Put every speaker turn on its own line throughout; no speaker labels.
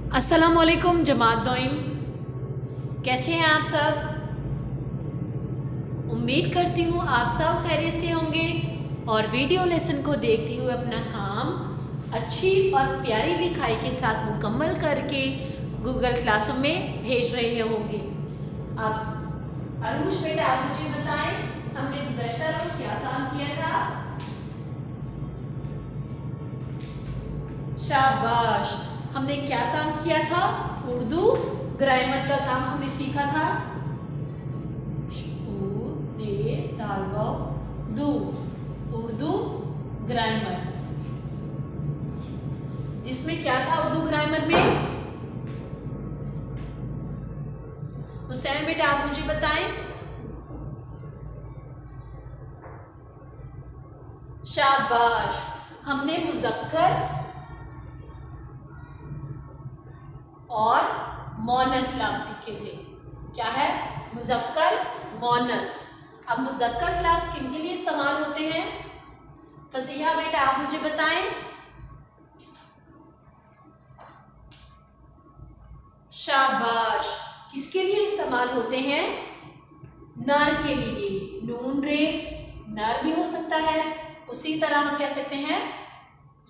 अस्सलामुअलैकुम जमात दोइम, कैसे हैं आप सब। उम्मीद करती हूँ आप सब खैरियत से होंगे और वीडियो लेसन को देखते हुए अपना काम अच्छी और प्यारी लिखाई के साथ मुकम्मल करके गूगल क्लासरूम में भेज रहे होंगे। अब अरुष बेटा आप मुझे बताएं, हमने गुज़श्ता रोज़ क्या काम किया था। शाबाश, हमने क्या काम किया था? उर्दू ग्रामर का काम हमने सीखा था। दू उर्दू ग्रामर, जिसमें क्या था उर्दू ग्रामर में? हुसैन बेटा आप मुझे बताएं। शाबाश, हमने मुज़क्कर और मोनस लफ्ज़ सीखे थे। क्या है? मुज़क्कर मोनस। अब मुज़क्कर लफ्ज़ किन के लिए इस्तेमाल होते हैं? फसीहा बेटा आप मुझे बताएं। शाबाश, किसके लिए इस्तेमाल होते हैं? नर के लिए। नून रे नर भी हो सकता है, उसी तरह हम कह सकते हैं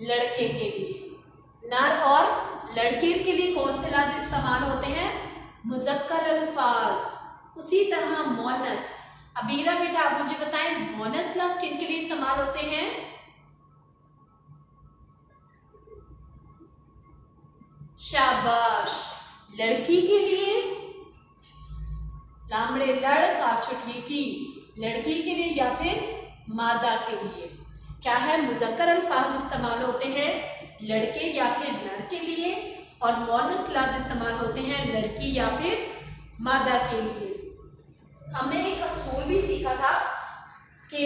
लड़के के लिए। नर और लड़के के लिए कौन से लफ्ज़ इस्तेमाल होते हैं? मुज़क्कर अल्फाज। उसी तरह मोनस। अबीरा बेटा आप मुझे बताएं, मोनस लफ्ज़ किन के लिए इस्तेमाल होते हैं? शाबाश, लड़की के लिए। लामड़े लड़ काफछुटिए की, लड़की के लिए या फिर मादा के लिए। क्या है? मुज़क्कर अल्फाज इस्तेमाल होते हैं लड़के या फिर नर के लिए, और मोनस लफ्ज़ इस्तेमाल होते हैं लड़की या फिर मादा के लिए। हमने एक असूल भी सीखा था कि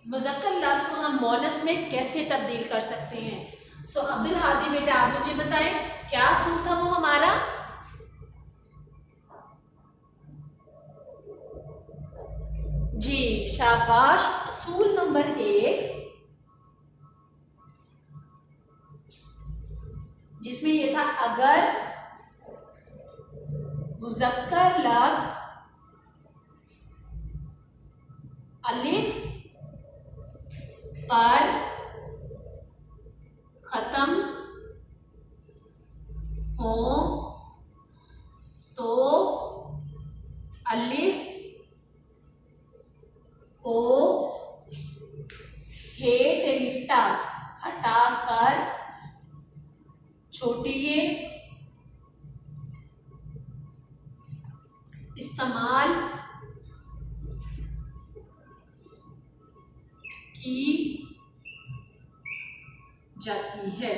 मुज़क्कर लफ्ज़ को हम मोनस में कैसे तब्दील कर सकते हैं। सो अब्दुल हादी बेटा आप मुझे बताएं, क्या असूल था वो हमारा? जी शाबाश, असूल नंबर 1, जिसमें ये था अगर मुज़क्कर लफ्ज़ अलिफ पर ख़त्म हो तो अलिफ को हेठ लिफ्टा हटाकर छोटिए इस्तेमाल की जाती है।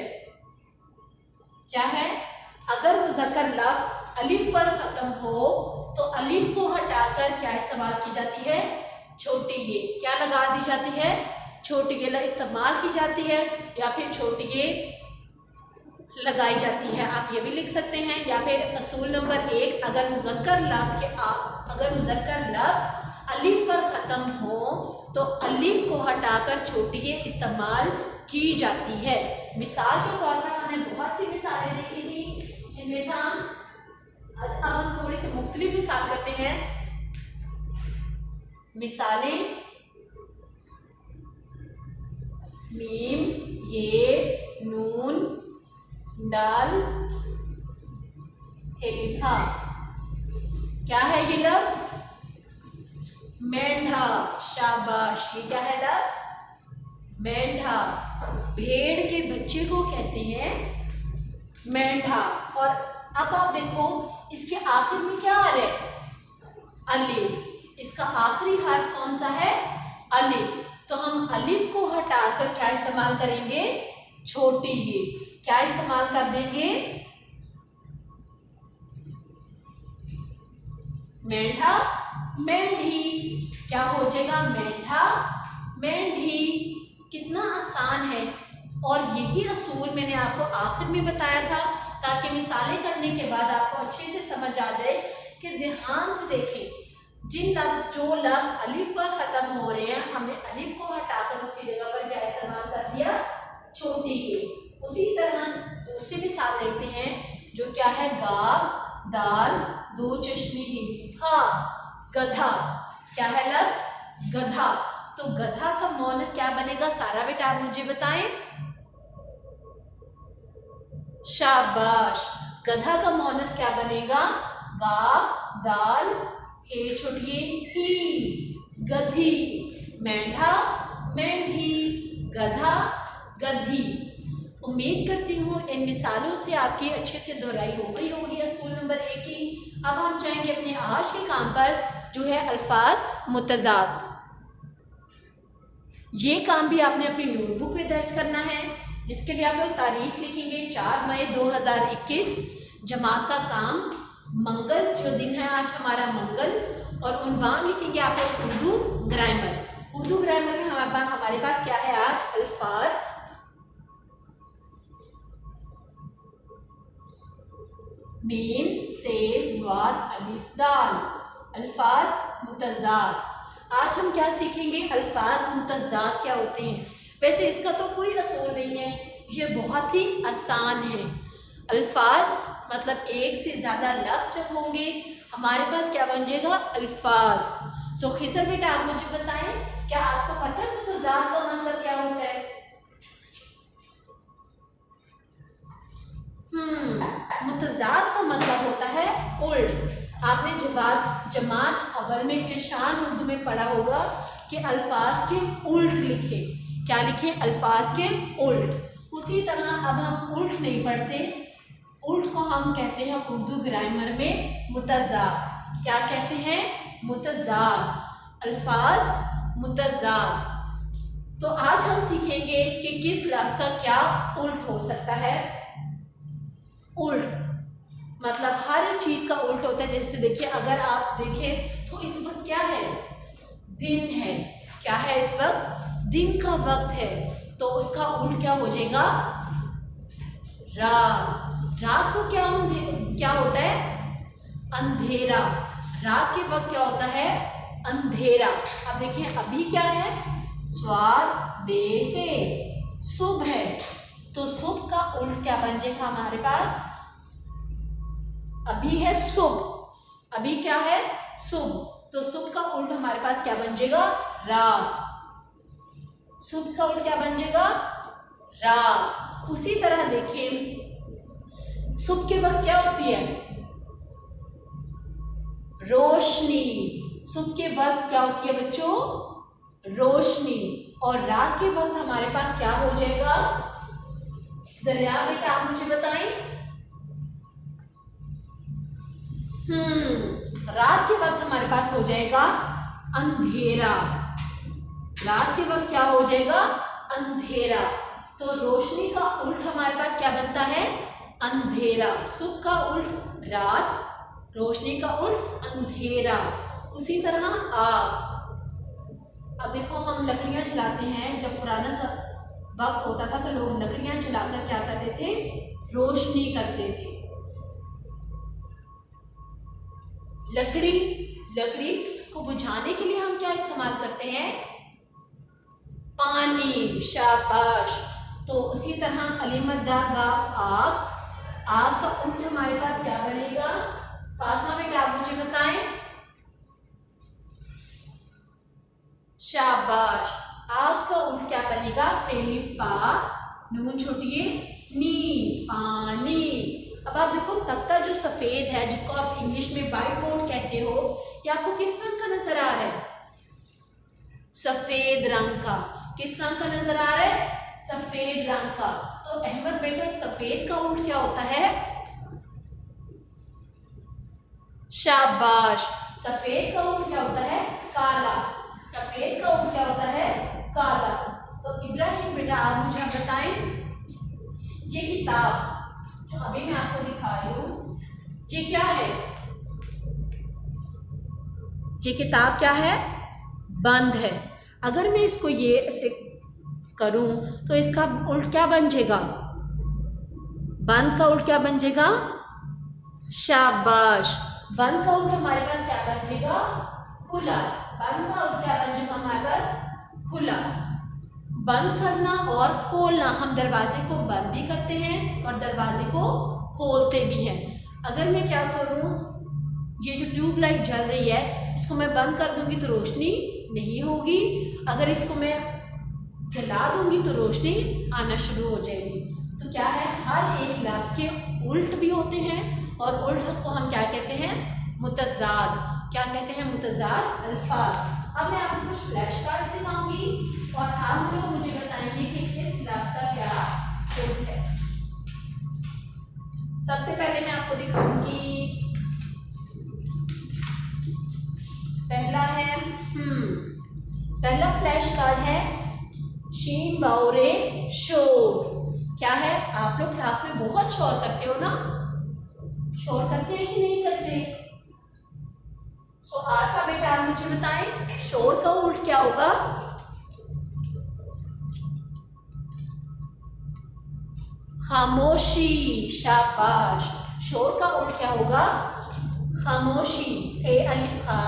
क्या है? अगर मुज़क्कर लफ्ज़ अलिफ पर ख़त्म हो तो अलिफ को हटाकर क्या इस्तेमाल की जाती है? छोटी ये क्या लगा दी जाती है? छोटी ये इस्तेमाल की जाती है, या फिर छोटी ये लगाई जाती है। आप ये भी लिख सकते हैं। या फिर असूल नंबर 1, अगर मुज़क्कर लफ्ज़ अलिफ पर ख़त्म हो तो अलिफ को हटाकर छोटी ये इस्तेमाल की जाती है। मिसाल के तौर पर हमने बहुत सी मिसालें देखी थी, जिनमें था, अब हम थोड़ी सी मुख्तलिफ मिसाल करते हैं। मिसालें मीम, ये, नून, दाल, हेलिफा। क्या है ये लफ्ज़? मेंढा। शाबाश, ये क्या है लफ्ज़? मेंढा। भेड़ के बच्चे को कहते हैं मेंढा। और अब आप देखो, इसके आखिर में क्या आ रहा है? अलिफ। इसका आखिरी हर्फ कौन सा है? अलिफ। तो हम अलिफ को हटाकर क्या इस्तेमाल करेंगे? छोटी ये क्या इस्तेमाल कर देंगे? मेंढा, मेंढी। क्या हो जाएगा? मेंढा, मेंढी। कितना आसान है। और यही असूल मैंने आपको आखिर में बताया था, ताकि मिसालें करने के बाद आपको अच्छे से समझ आ जाए कि ध्यान से देखें, जो लफ्ज़ अलिफ पर ख़त्म हो रहे हैं, हमने अलिफ को हटाकर उसकी जगह पर क्या इस्तेमाल कर दिया? छोटी ये। उसी तरह दूसरी मिसाल देखते हैं। जो क्या है, गाव दाल दो चश्मे ही, फा गधा, क्या है लफ्ज गधा। तो गधा का मौनस क्या बनेगा सारा बेटा आप मुझे बताएं। शाबाश, गधा का मौनस क्या बनेगा, गाव दाल हे छोटिए ही, गधी, मेंढा मेंढी, गधा गधी। उम्मीद करती हूँ इन मिसालों से आपकी अच्छे से दोहराई हो गई होगी असूल नंबर 1 की। अब हम जाएंगे अपने आज के काम पर, जो है अल्फाज मुतज़ाद। ये काम भी आपने अपनी नोटबुक में दर्ज करना है, जिसके लिए आप लोग तारीख लिखेंगे 4 मई 2021। जमात का काम मंगल, जो दिन है आज हमारा मंगल, और उन्वान लिखेंगे आप लोग उर्दू ग्रामर। उर्दू ग्रामर में हमारे पास क्या है आज, अल्फाज, मीम तेज वाद अलिफ दाल, अल्फाज मुतज़ाद। आज हम क्या सीखेंगे, अल्फाज मुतज़ाद क्या होते हैं। वैसे इसका तो कोई असूल नहीं है, ये बहुत ही आसान है। अल्फाज मतलब एक से ज़्यादा लफ्ज़ जब होंगे हमारे पास क्या बन जाएगा, अल्फाज। सो खिज़र बेटा आप मुझे बताएं, क्या आपको पता है मुतज़ाद का मतलब क्या होता है। मुतज़ाद का मतलब होता है उल्ट। आपने जमात अव्वल में इरशान उर्दू में पढ़ा होगा कि अल्फाज के उल्ट लिखे, क्या लिखे, अल्फाज के उल्ट। उसी तरह अब हम उल्ट नहीं पढ़ते, उल्ट को हम कहते हैं उर्दू ग्रामर में मुतज़ाद। क्या कहते हैं, मुतज़ाद, अल्फाज मुतज़ाद। तो आज हम सीखेंगे कि किस लफ्ज़ का क्या उल्ट हो सकता है। उल्ट मतलब हर एक चीज़ का उल्ट होता है। जैसे देखिए, अगर आप देखें तो इस वक्त क्या है, दिन है, क्या है इस वक्त, दिन का वक्त है, तो उसका उल्ट क्या हो जाएगा, रात। रात को क्या होता है, अंधेरा। रात के वक्त क्या होता है, अंधेरा। अब देखिए अभी क्या है, स्वाद बेहे, सुबह है, तो सुबह का उल्ट क्या बन जाएगा हमारे पास, अभी है सुबह, अभी क्या है सुबह, तो सुबह का उल्ट हमारे पास क्या बन जाएगा, रात। सुबह का उल्ट क्या बन जाएगा, रात। उसी तरह देखिए सुबह के वक्त क्या होती है, रोशनी। सुबह के वक्त क्या होती है बच्चों, रोशनी। और रात के वक्त हमारे पास क्या हो जाएगा, जरा बेटा आप मुझे बताएं। रात के वक्त हमारे पास हो जाएगा अंधेरा। रात के वक्त क्या हो जाएगा, अंधेरा। तो रोशनी का उल्ट हमारे पास क्या बनता है, अंधेरा। सुबह का उल्ट रात, रोशनी का उल्ट अंधेरा। उसी तरह आग। अब देखो हम लकड़ियां जलाते हैं, जब पुराना सा वक्त होता था तो लोग लकड़ियां जलाकर क्या करते थे, रोशनी करते थे। लकड़ी को बुझाने के लिए हम क्या इस्तेमाल करते हैं, पानी। शाबाश। तो उसी तरह अलीमदार गाफ आग। आग का उल्ट हमारे पास क्या बनेगा, फातिमा बेटा आप मुझे बताएं। शाबाश। आग का उल्ट क्या बनेगा, पहली पा, नून छोटी नी, पानी। अब आप देखो तख्ता जो सफेद है, जिसको आप इंग्लिश में व्हाइट बोर्ड कहते हो, ये आपको किस रंग का नजर आ रहा है, सफेद रंग का। किस रंग का नजर आ रहा है, सफेद रंग का। तो अहमद बेटा सफेद का उल्ट क्या होता है, शाबाश। सफेद का उल्ट क्या होता है, काला। सफेद का उल्ट क्या होता है, काला। तो इब्राहिम बेटा आप मुझे बताएं, ये किताब जो अभी मैं आपको दिखा रही हूँ, ये क्या है, ये किताब क्या है, बंद है। अगर मैं इसको ये ऐसे करूं तो इसका उल्ट क्या बन जाएगा, बंद का उल्ट क्या बन जाएगा, शाबाश। बंद का उल्ट हमारे पास क्या बन जाएगा, खुला। बंद का उल्ट क्या बन जाएगा हमारे पास, खुला। बंद करना और खोलना, हम दरवाजे को बंद भी करते हैं और दरवाजे को खोलते भी हैं। अगर मैं क्या करूँ, ये जो ट्यूबलाइट जल रही है इसको मैं बंद कर दूंगी तो रोशनी नहीं होगी, अगर इसको मैं जला दूंगी तो रोशनी आना शुरू हो जाएगी। तो क्या है, हर एक लफ्ज़ के उल्ट भी होते हैं और उल्ट को हम क्या कहते हैं, मुतज़ाद। क्या कहते हैं, मुतज़ाद अल्फाज। अब मैं आपको कुछ फ्लैश कार्ड्स दिखाऊंगी और आप लोग मुझे बताएंगे कि इस लफ्ज़ का क्या उल्ट है। सबसे पहले मैं आपको दिखाऊंगी, पहला है पहला फ्लैश कार्ड है शीन बाउरे शोर। क्या है, आप लोग क्लास में बहुत शोर करते हो ना, शोर करते हैं कि नहीं करते? सो अल्फाबेट आप मुझे बताएं, शोर का उल्ट क्या होगा? खामोशी। शाबाश। शोर का उल्ट क्या होगा? खामोशी। हे अलिफ खा,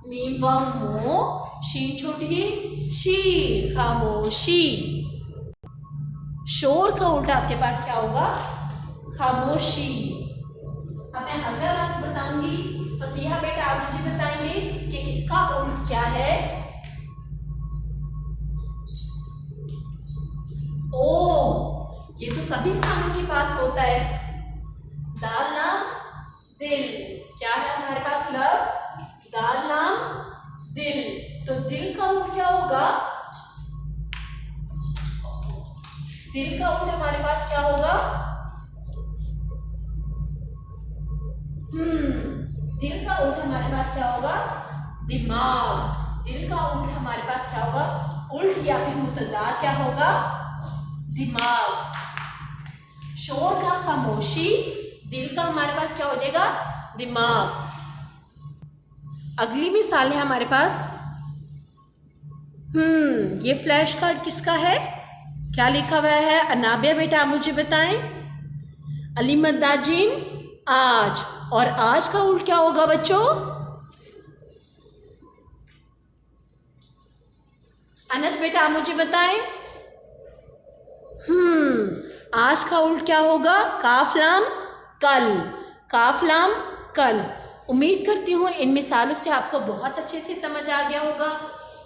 मीम वाव मो, शीन छोटी शी, खामोशी। शोर का उल्टा आपके पास क्या होगा? खामोशी। अब मैं अगला लफ्ज़ बताऊंगी, फसीहा बेटा आप मुझे बताएंगे कि इसका उल्ट क्या है। ओ, ये तो सभी इंसानों के पास होता है। दाल नाम दिल। क्या है हमारे पास लफ्ज़? दाल नाम दिल। तो दिल का उल्ट क्या होगा? दिल का उल्ट हमारे पास क्या होगा? दिल का उल्ट हमारे पास क्या होगा? दिमाग। दिल का उल्ट हमारे पास क्या होगा? उल्ट या फिर मुतज़ाद क्या होगा? दिमाग। शोर का खामोशी, दिल का हमारे पास क्या हो जाएगा? दिमाग। अगली मिसाल है हमारे पास, ये फ्लैश कार्ड किसका है? क्या लिखा हुआ है? अनाबिया बेटा आप मुझे बताएं। अलीमदाजिम आज, और आज का उल्ट क्या होगा बच्चों? अनस बेटा आप मुझे बताएं। आज का उल्ट क्या होगा? काफलाम कल। काफलाम कल। उम्मीद करती हूँ इन मिसालों से आपको बहुत अच्छे से समझ आ गया होगा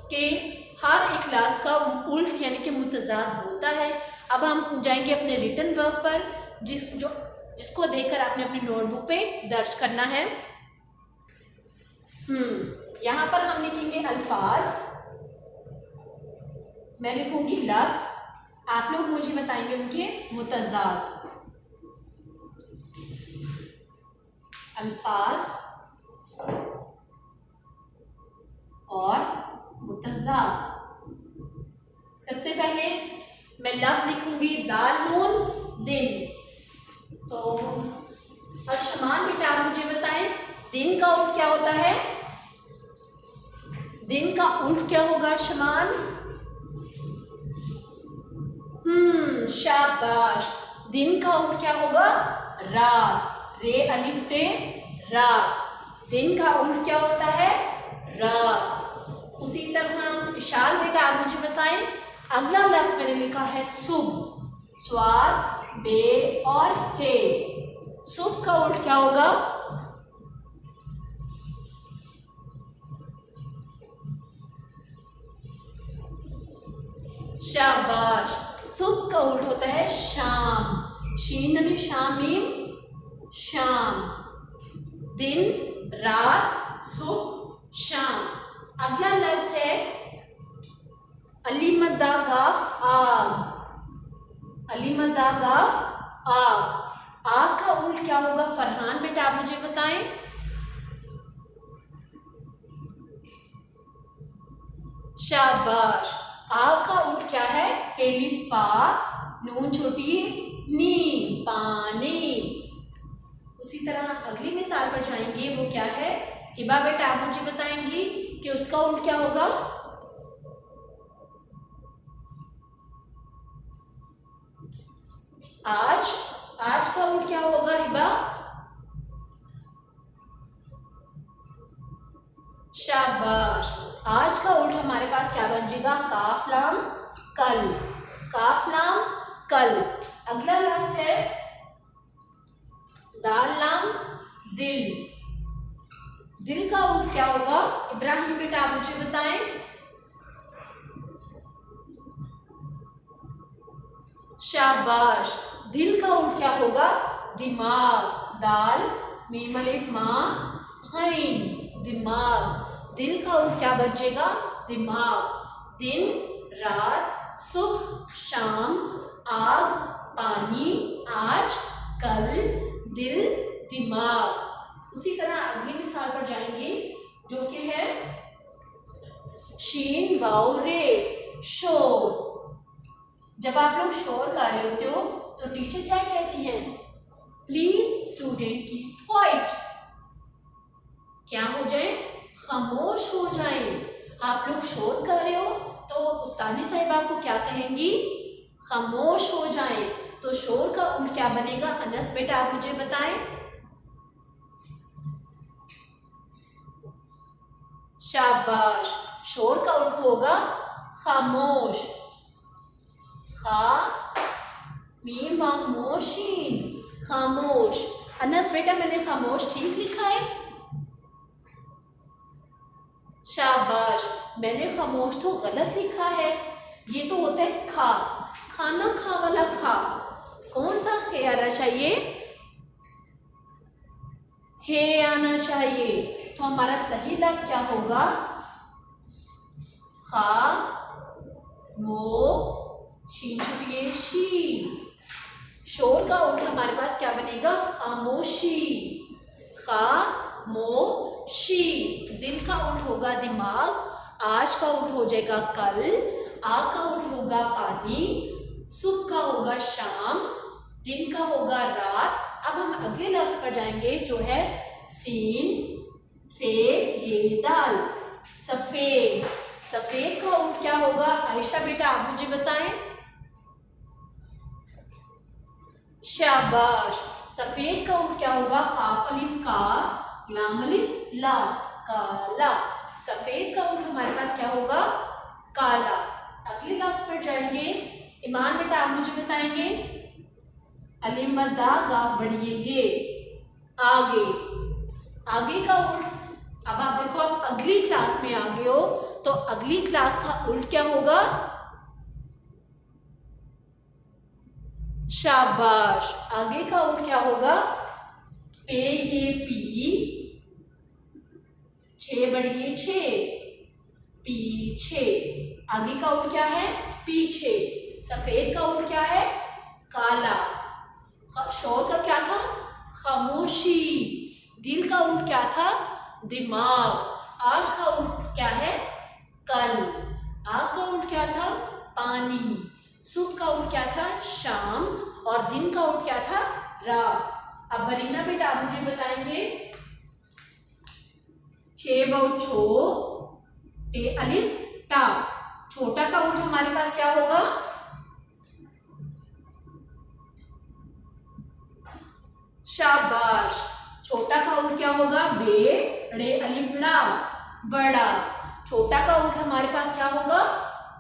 कि हर एक लफ्ज़ का उल्ट यानी कि मुतज़ाद होता है। अब हम जाएंगे अपने रिटन वर्क पर, जिसको देखकर आपने अपनी नोटबुक पे दर्ज करना है। यहाँ पर हम लिखेंगे अल्फाज, मैं लिखूंगी लफ्ज़, आप लोग मुझे बताएंगे उनके मुतज़ाद। अल्फाज और मुतज़ाद। सबसे पहले मैं लफ्ज़ लिखूंगी दाल नून दिन। तो अर्शमान बेटा आप मुझे बताएं, दिन का उल्ट क्या होता है? दिन का उल्ट क्या होगा अर्शमान? शाबाश। दिन का उल्ट क्या होगा? रात। रे अलिफ ते रात। दिन का उल्ट क्या होता है? रात। उसी तरह इशाल बेटा आप मुझे बताएं, अगला लफ्ज़ मैंने लिखा है सुबह। स्वाद बे और हे। सुबह का उल्ट क्या होगा? शाबाश। सुबह का उल्ट होता है शाम। शीन अलिफ शामीम शाम। दिन रात सुबह शाम। अगला लफ्ज़ है अलीमदा गाफ आग। अलीमदा गाफ आग। आग का उल्ट क्या होगा? फरहान बेटा आप मुझे बताएं। शाबाश। आग का उल्ट क्या है? पेलिफ पा, नून छोटी नी, पानी। उसी तरह अगली मिसाल पर जाएंगे, वो क्या है? हिबा बेटा आप मुझे बताएंगी कि उसका उल्ट क्या होगा? आज। आज का उल्ट क्या होगा हिबा? शाबाश। आज का उल्ट हमारे पास क्या बन जाएगा? काफलाम कल। काफलाम कल। अगला लफ्ज़ है दाल लाम दिल, दिल का उल्ट क्या होगा? इब्राहिम बेटा आप मुझे बताएं। शाबाश, दिल का उल्ट क्या होगा? दिमाग, दाल मीम अलिफ मां गैन, दिमाग, दिल का उल्ट क्या बचेगा? दिमाग, दिन रात सुबह शाम आग पानी आज कल दिल दिमाग। उसी तरह अगली मिसाल पर जाएंगे जो कि है शीन वाओ रे शोर। जब आप लोग शोर कर रहे होते हो तो टीचर क्या कहती हैं? प्लीज स्टूडेंट कीप क्वाइट, क्या हो जाए? खामोश हो जाए। आप लोग शोर कर रहे हो तो उस्तानी साहिबा को क्या कहेंगी? खामोश हो जाए। तो शोर का उल्ट क्या बनेगा? अनस बेटा आप मुझे बताएं। शाबाश, शोर का उल्ट होगा खामोश, खा मीम खामोशीन, खामोश। अनस बेटा मैंने खामोश ठीक लिखा है? शाबाश, मैंने खामोश तो गलत लिखा है। ये तो होता है खा, खाना खा वाला खा। कौन सा खे आना चाहिए? हे आना चाहिए। तो हमारा सही लफ्ज क्या होगा? खा मो शीन छुपिए शी। शोर का उल्टा हमारे पास क्या बनेगा? खामोशी, खामोशी। दिल का उल्ट होगा दिमाग, आज का उल्ट हो जाएगा कल, आग का उल्ट होगा पानी, सुबह का होगा शाम, दिन का होगा रात। अब हम अगले लफ्ज पर जाएंगे जो है सीन फे ये दाल, सफेद। सफेद का उल्ट क्या होगा? आयशा बेटा आप मुझे बताएं। शाबाश, सफेद का उल्ट क्या होगा? काफ अलिफ का लाम अलिफ ला, काला। सफेद का उल्ट हमारे पास क्या होगा? काला। अगले लफ्ज पर जाएंगे। ईमान बेटा आप मुझे बताएंगे। अलिफ मद्दा गाफ बढ़िएगे, आगे, आगे का उल्ट। अब आप देखो आप अगली क्लास में आ गए हो तो अगली क्लास का उल्ट क्या होगा? शाबाश, आगे का उल्ट क्या होगा? पे ये पी, छे बढ़िए छे, पीछे। आगे का उल्ट क्या है? पीछे। सफेद का उल्ट क्या है? काला। शोर का क्या था? खामोशी। दिल का उल्ट क्या था? दिमाग। आज का उल्ट क्या है? कल। आग का उल्ट क्या था? पानी। सुबह का उल्ट क्या था? शाम। और दिन का उल्ट क्या था? रात। अब बरीना बेटा आप मुझे बताएंगे। छे बहु छो, टे अलिफ टा। छोटा का उल्ट हमारे पास क्या होगा? शाबाश, छोटा का उल्ट क्या होगा? बे रे अलिफ ला, बड़ा। छोटा का उल्ट हमारे पास क्या होगा?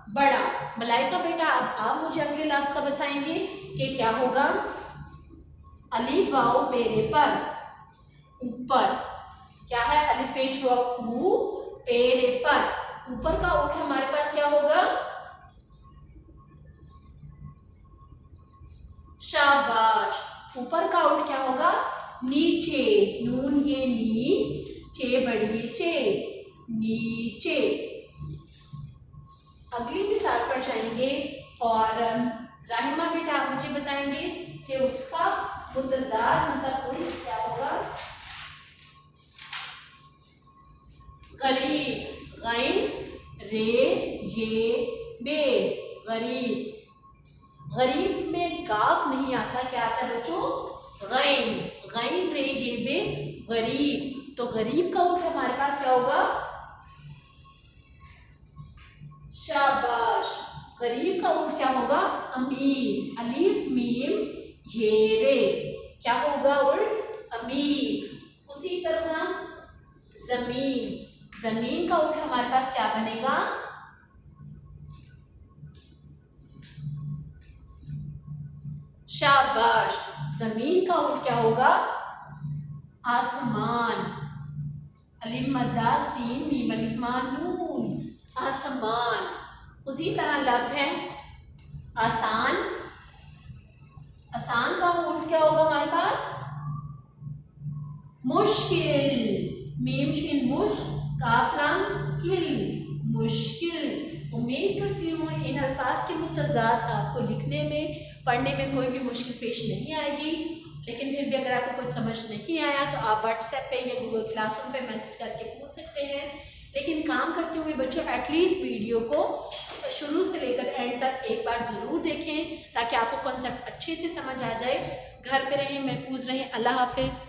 बड़ा। मलाइका बेटा आप मुझे अगले लफ्ज का बताएंगे कि क्या होगा? अलिफ वाओ पेरे पर, ऊपर। क्या है? अलिफ पेश वाओ पेरे पर, ऊपर का उल्ट हमारे पास क्या होगा? शाबाश, ऊपर का उल्ट क्या होगा? नीचे। नून ये नी, चे बढ़िए चे, नीचे। अगली मिसाल पर जाएंगे और राहिमा बेटा आप मुझे बताएंगे कि उसका मुतज़ाद मतलब उल्ट क्या होगा? गरीब, गैन रे ये बे, गरीब। गरीब में गाफ नहीं आता, क्या आता है बच्चों? गैन, गैन रे ये बे, गरीब। तो गरीब का उल्ट हमारे पास क्या होगा? शाबाश, गरीब का उल्ट क्या होगा? अमीर। अलीफ मीम ये रे, क्या होगा उल्ट? अमीर। उसी तरह जमीन, जमीन का उल्ट हमारे पास क्या बनेगा? शाबाश, जमीन का उल्ट क्या होगा? आसमान, अलिफ मद्दा सीन मीम अलिफ मा नून, आसमान। उसी तरह लफ्ज है आसान, आसान का ऊँट क्या होगा हमारे पास? मुश्किल, मीम शीन मुश काफ लाम किल, मुश्किल। उम्मीद करती हूँ इन अल्फाज के मुतज़ाद आपको लिखने में पढ़ने में कोई भी मुश्किल पेश नहीं आएगी। लेकिन फिर भी अगर आपको कुछ समझ नहीं आया तो आप व्हाट्सएप पे या गूगल क्लासरूम पे मैसेज करके पूछ सकते हैं। लेकिन काम करते हुए बच्चों एटलीस्ट वीडियो को शुरू से लेकर एंड तक एक बार ज़रूर देखें ताकि आपको कॉन्सेप्ट अच्छे से समझ आ जाए। घर पे रहें, महफूज रहें। अल्लाह हाफिज़।